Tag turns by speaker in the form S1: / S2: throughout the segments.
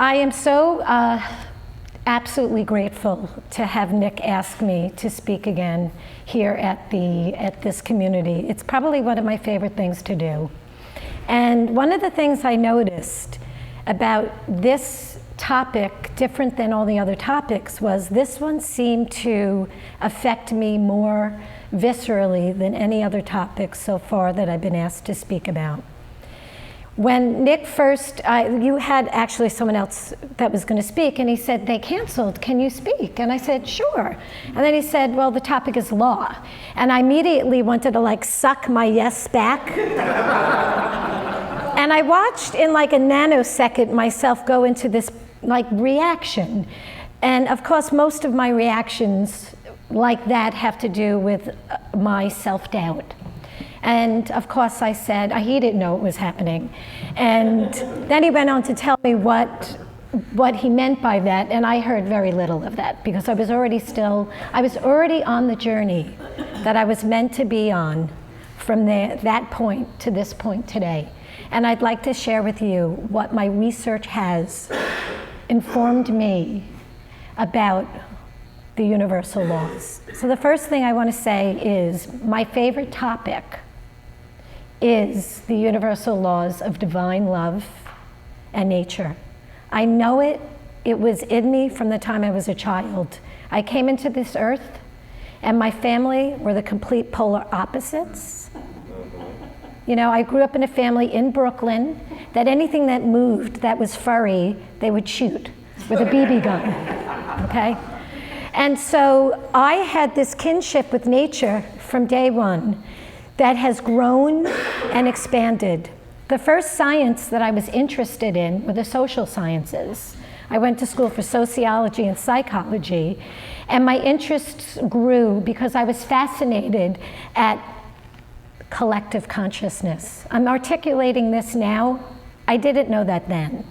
S1: I am so absolutely grateful to have Nick ask me to speak again here at this community. It's probably one of my favorite things to do. And one of the things I noticed about this topic, different than all the other topics, was this one seemed to affect me more viscerally than any other topic so far that I've been asked to speak about. When Nick first, you had actually someone else that was going to speak, and he said, they canceled, can you speak? And I said, sure. And then he said, well, the topic is law. And I immediately wanted to like suck my yes back. And I watched in like a nanosecond myself go into this like reaction. And of course, most of my reactions like that have to do with my self-doubt. And of course I said, he didn't know it was happening. And then he went on to tell me what he meant by that, and I heard very little of that because I was already on the journey that I was meant to be on from that point to this point today. And I'd like to share with you what my research has informed me about the universal laws. So the first thing I want to say is my favorite topic is the universal laws of divine love and nature. I know it. It was in me from the time I was a child. I came into this earth and my family were the complete polar opposites. You know, I grew up in a family in Brooklyn that anything that moved that was furry, they would shoot with a BB gun, okay? And so I had this kinship with nature from day one that has grown and expanded. The first science that I was interested in were the social sciences. I went to school for sociology and psychology, and my interests grew because I was fascinated at collective consciousness. I'm articulating this now. I didn't know that then.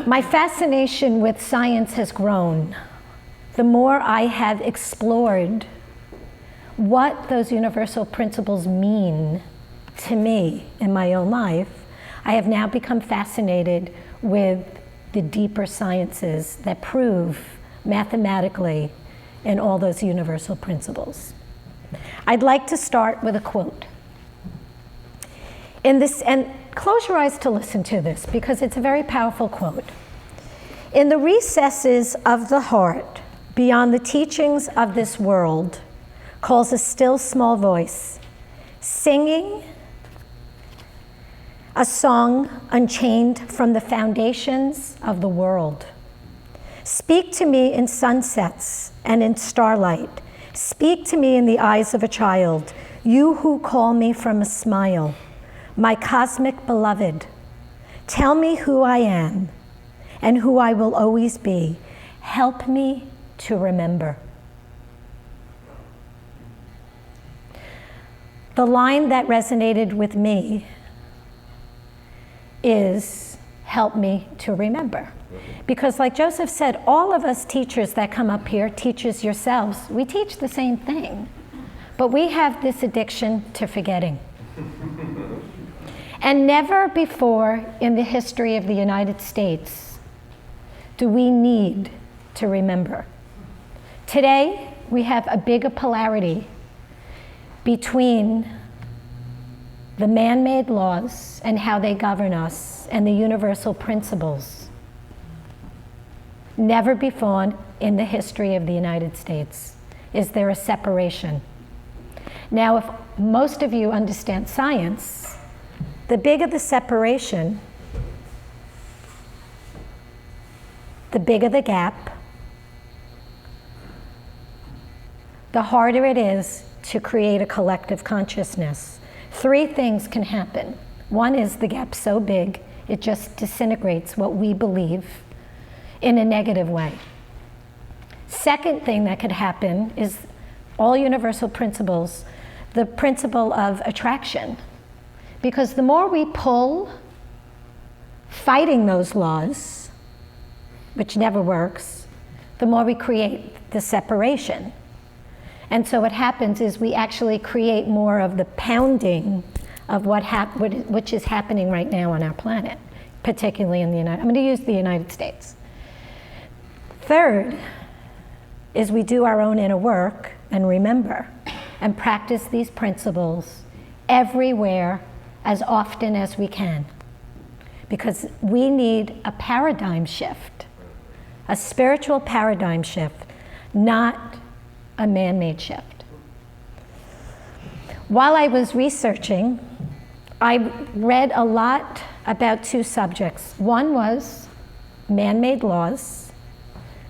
S1: My fascination with science has grown. The more I have explored what those universal principles mean to me in my own life, I have now become fascinated with the deeper sciences that prove mathematically in all those universal principles. I'd like to start with a quote. And close your eyes to listen to this because it's a very powerful quote. In the recesses of the heart, beyond the teachings of this world, calls a still small voice, singing a song unchained from the foundations of the world. Speak to me in sunsets and in starlight. Speak to me in the eyes of a child, you who call me from a smile, my cosmic beloved. Tell me who I am and who I will always be. Help me to remember. The line that resonated with me is, help me to remember. Because like Joseph said, all of us teachers that come up here, teachers yourselves, we teach the same thing. But we have this addiction to forgetting. And never before in the history of the United States do we need to remember. Today, we have a bigger polarity between the man-made laws and how they govern us and the universal principles. Never before in the history of the United States is there a separation. Now, if most of you understand science, the bigger the separation, the bigger the gap, the harder it is to create a collective consciousness. Three things can happen. One is the gap's so big, it just disintegrates what we believe in a negative way. Second thing that could happen is all universal principles, the principle of attraction. Because the more we pull, fighting those laws, which never works, the more we create the separation. And so what happens is we actually create more of the pounding of which is happening right now on our planet. particularly in I'm going to use the United States. Third is we do our own inner work and remember and practice these principles everywhere as often as we can. Because we need a paradigm shift, a spiritual paradigm shift, not a man-made shift. While I was researching, I read a lot about two subjects. One was man-made laws,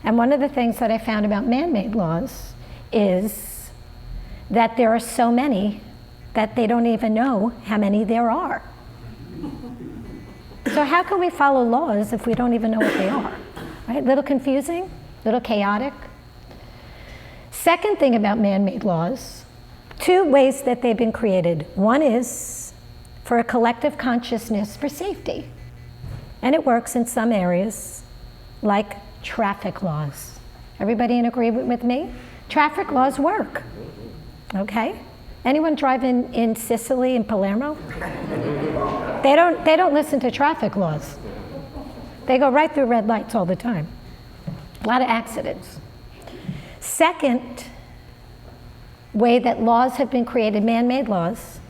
S1: and one of the things that I found about man-made laws is that there are so many that they don't even know how many there are. So how can we follow laws if we don't even know what they are? Right? A little confusing, a little chaotic. Second thing about man-made laws, two ways that they've been created. One is for a collective consciousness for safety. And it works in some areas, like traffic laws. Everybody in agreement with me? Traffic laws work, okay? Anyone driving in Sicily and Palermo? They don't listen to traffic laws. They go right through red lights all the time. A lot of accidents. Second way that laws have been created, man-made laws,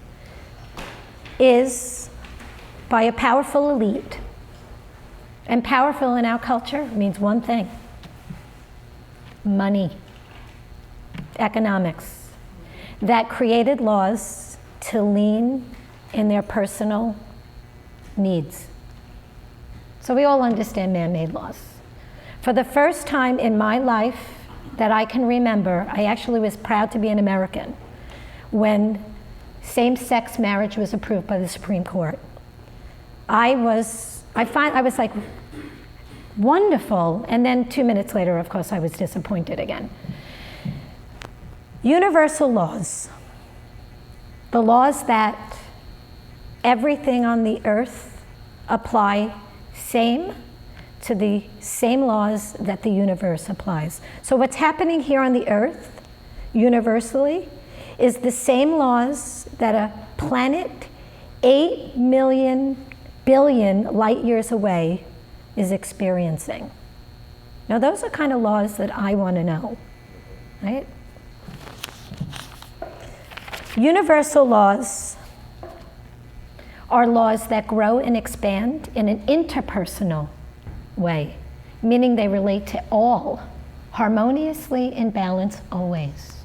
S1: is by a powerful elite. And powerful in our culture means one thing: money, economics, that created laws to lean in their personal needs. So we all understand man-made laws. For the first time in my life that I can remember, I actually was proud to be an American when same-sex marriage was approved by the Supreme Court. I was like, wonderful, and then 2 minutes later, of course, I was disappointed again. Universal laws, the laws that everything on the earth apply same to the same laws that the universe applies. So what's happening here on the earth, universally, is the same laws that a planet 8 million billion light years away is experiencing. Now those are kind of laws that I want to know, right? Universal laws are laws that grow and expand in an interpersonal way, meaning they relate to all, harmoniously in balance always.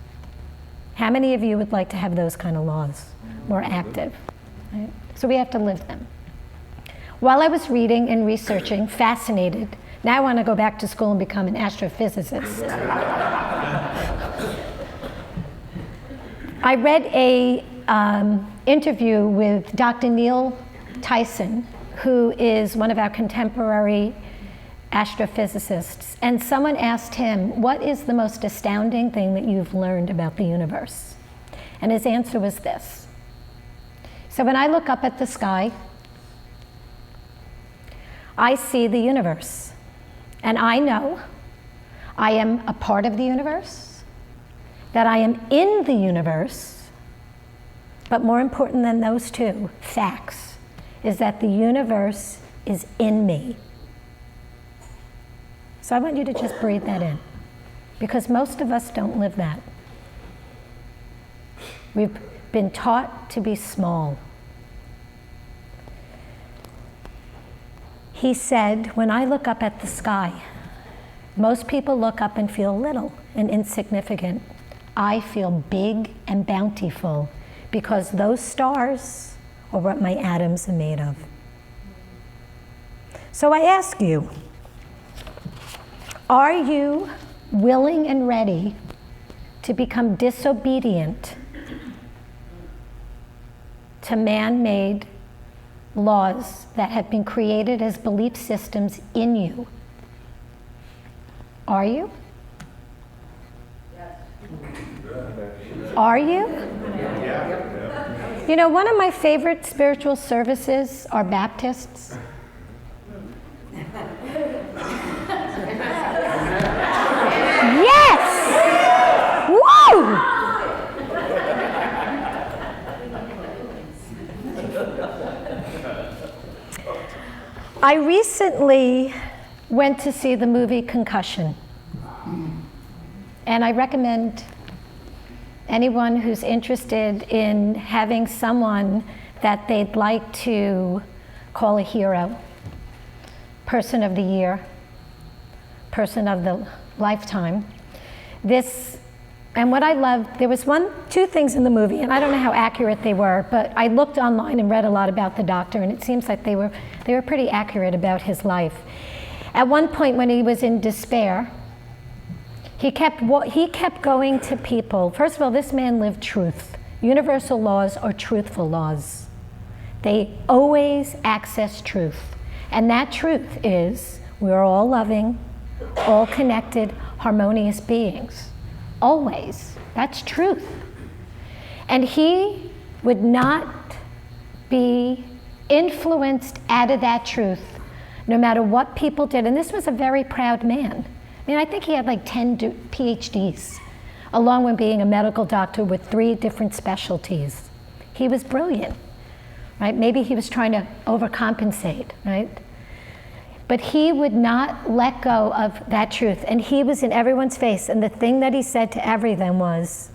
S1: How many of you would like to have those kind of laws more active? Right? So we have to live them. While I was reading and researching, fascinated, now I want to go back to school and become an astrophysicist. I read a interview with Dr. Neil Tyson, who is one of our contemporary astrophysicists, and someone asked him, what is the most astounding thing that you've learned about the universe? And his answer was this. So when I look up at the sky, I see the universe, and I know I am a part of the universe, that I am in the universe, but more important than those two facts is that the universe is in me. So I want you to just breathe that in, because most of us don't live that. We've been taught to be small. He said, when I look up at the sky, most people look up and feel little and insignificant. I feel big and bountiful because those stars are what my atoms are made of. So I ask you, are you willing and ready to become disobedient to man-made laws that have been created as belief systems in you? Are you? Are you? You know, one of my favorite spiritual services are Baptists. Yes! Woo! I recently went to see the movie Concussion. And I recommend anyone who's interested in having someone that they'd like to call a hero, person of the year, person of the lifetime. And what I loved, there was two things in the movie, and I don't know how accurate they were, but I looked online and read a lot about the doctor, and it seems like they were pretty accurate about his life. At one point when he was in despair, he kept going to people. First of all, this man lived truth. Universal laws are truthful laws. They always access truth. And that truth is we're all loving, all connected, harmonious beings. Always. That's truth. And he would not be influenced out of that truth, no matter what people did. And this was a very proud man. I mean, I think he had like 10 PhDs, along with being a medical doctor with 3 different specialties. He was brilliant, right? Maybe he was trying to overcompensate, right? But he would not let go of that truth. And he was in everyone's face. And the thing that he said to everyone was,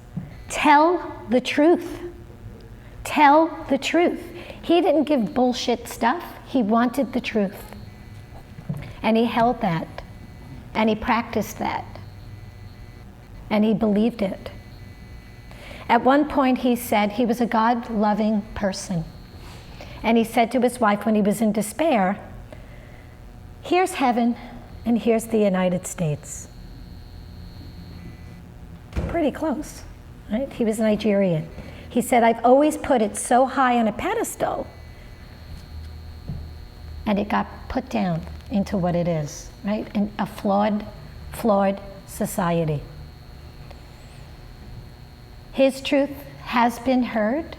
S1: tell the truth. Tell the truth. He didn't give bullshit stuff. He wanted the truth. And he held that. And he practiced that. And he believed it. At one point he said he was a God-loving person. And he said to his wife when he was in despair, here's heaven, and here's the United States. Pretty close, right? He was Nigerian. He said, I've always put it so high on a pedestal, and it got put down into what it is, right? In a flawed society. His truth has been heard,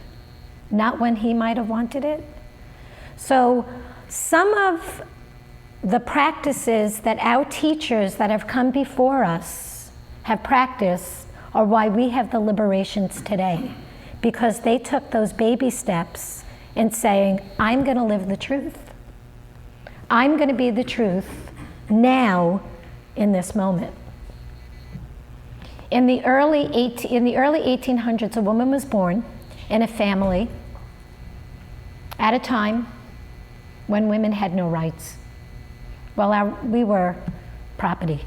S1: not when he might have wanted it. So some of the practices that our teachers that have come before us have practiced are why we have the liberations today, because they took those baby steps in saying, I'm going to live the truth. I'm going to be the truth now in this moment. In the early 1800s, a woman was born in a family at a time when women had no rights. Well, we were property.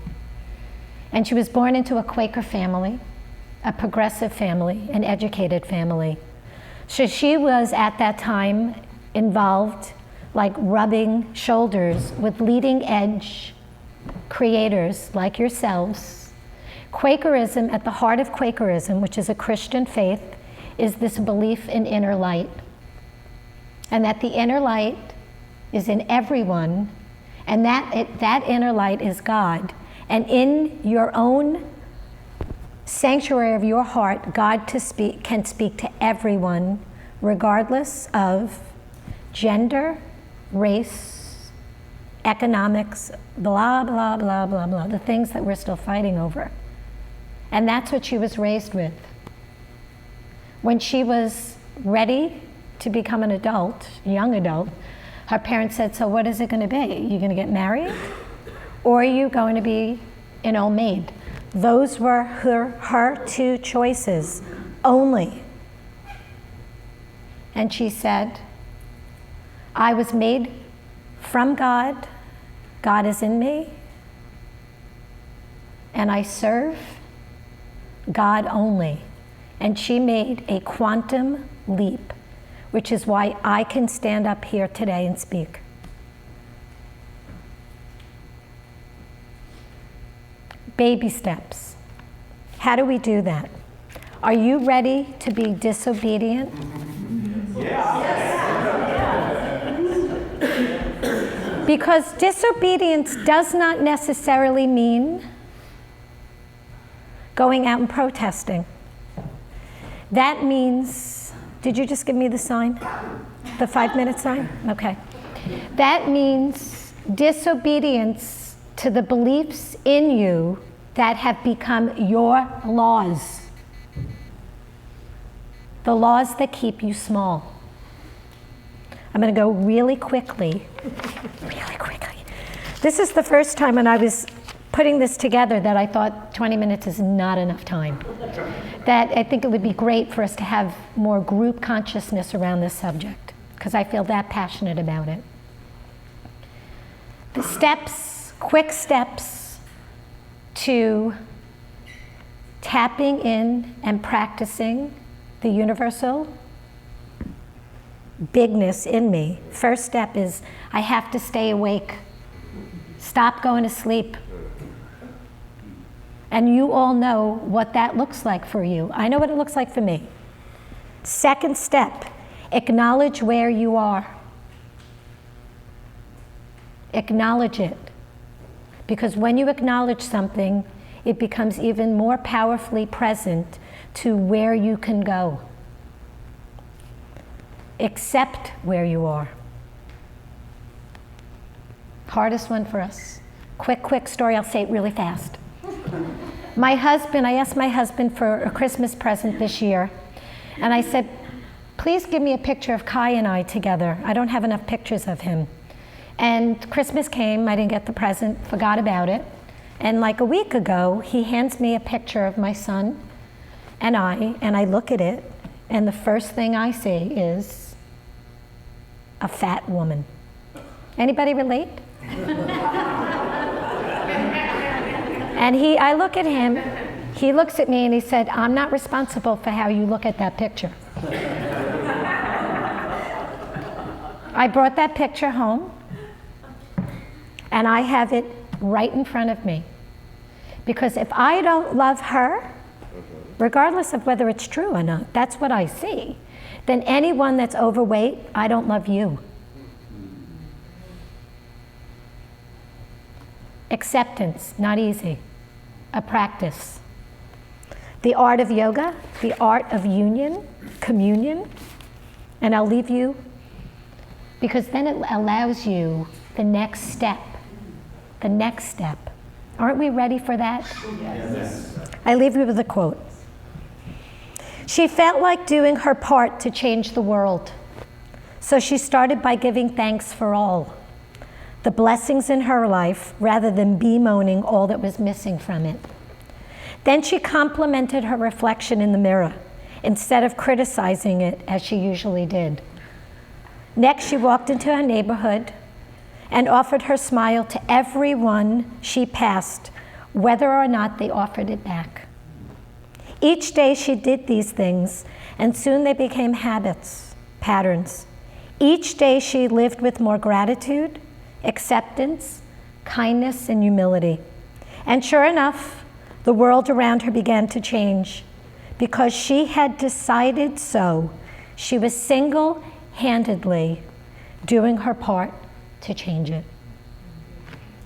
S1: And she was born into a Quaker family, a progressive family, an educated family. So she was at that time involved, like rubbing shoulders with leading edge creators like yourselves. Quakerism, at the heart of Quakerism, which is a Christian faith, is this belief in inner light. And that the inner light is in everyone, and that inner light is God. And in your own sanctuary of your heart, God can speak to everyone, regardless of gender, race, economics, blah, blah, blah, blah, blah, the things that we're still fighting over. And that's what she was raised with. When she was ready to become an adult, a young adult, her parents said, so what is it going to be? You going to get married? Or are you going to be an old maid? Those were her 2 choices only. And she said, I was made from God. God is in me. And I serve God only. And she made a quantum leap, which is why I can stand up here today and speak. Baby steps. How do we do that? Are you ready to be disobedient?
S2: Yes.
S1: Because disobedience does not necessarily mean going out and protesting. That means, did you just give me the sign? The 5-minute sign? Okay. That means disobedience to the beliefs in you that have become your laws. The laws that keep you small. I'm going to go really quickly. Really quickly. This is the first time when I was putting this together that I thought 20 minutes is not enough time. That I think it would be great for us to have more group consciousness around this subject, because I feel that passionate about it. The steps, quick steps to tapping in and practicing the universal bigness in me. First step is I have to stay awake. Stop going to sleep. And you all know what that looks like for you. I know what it looks like for me. Second step, acknowledge where you are. Acknowledge it. Because when you acknowledge something, it becomes even more powerfully present to where you can go. Accept where you are. Hardest one for us. Quick story, I'll say it really fast. I asked my husband for a Christmas present this year, and I said, please give me a picture of Kai and I together. I don't have enough pictures of him. And Christmas came, I didn't get the present, forgot about it. And like a week ago, he hands me a picture of my son and I look at it, and the first thing I see is a fat woman. Anybody relate? And I look at him, he looks at me and he said, I'm not responsible for how you look at that picture. I brought that picture home and I have it right in front of me. Because if I don't love her, regardless of whether it's true or not, that's what I see, then anyone that's overweight, I don't love you. Acceptance, not easy. A practice. The art of yoga, the art of union, communion, and I'll leave you, because then it allows you the next step. The next step. Aren't we ready for that? Yes. I leave you with a quote. She felt like doing her part to change the world, so she started by giving thanks for all the blessings in her life, rather than bemoaning all that was missing from it. Then she complimented her reflection in the mirror, instead of criticizing it as she usually did. Next, she walked into her neighborhood and offered her smile to everyone she passed, whether or not they offered it back. Each day she did these things, and soon they became habits, patterns. Each day she lived with more gratitude, acceptance, kindness, and humility. And sure enough, the world around her began to change. Because she had decided so, she was single-handedly doing her part to change it.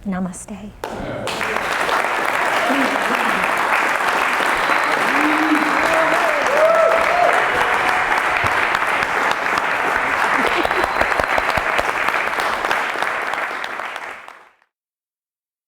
S1: Namaste.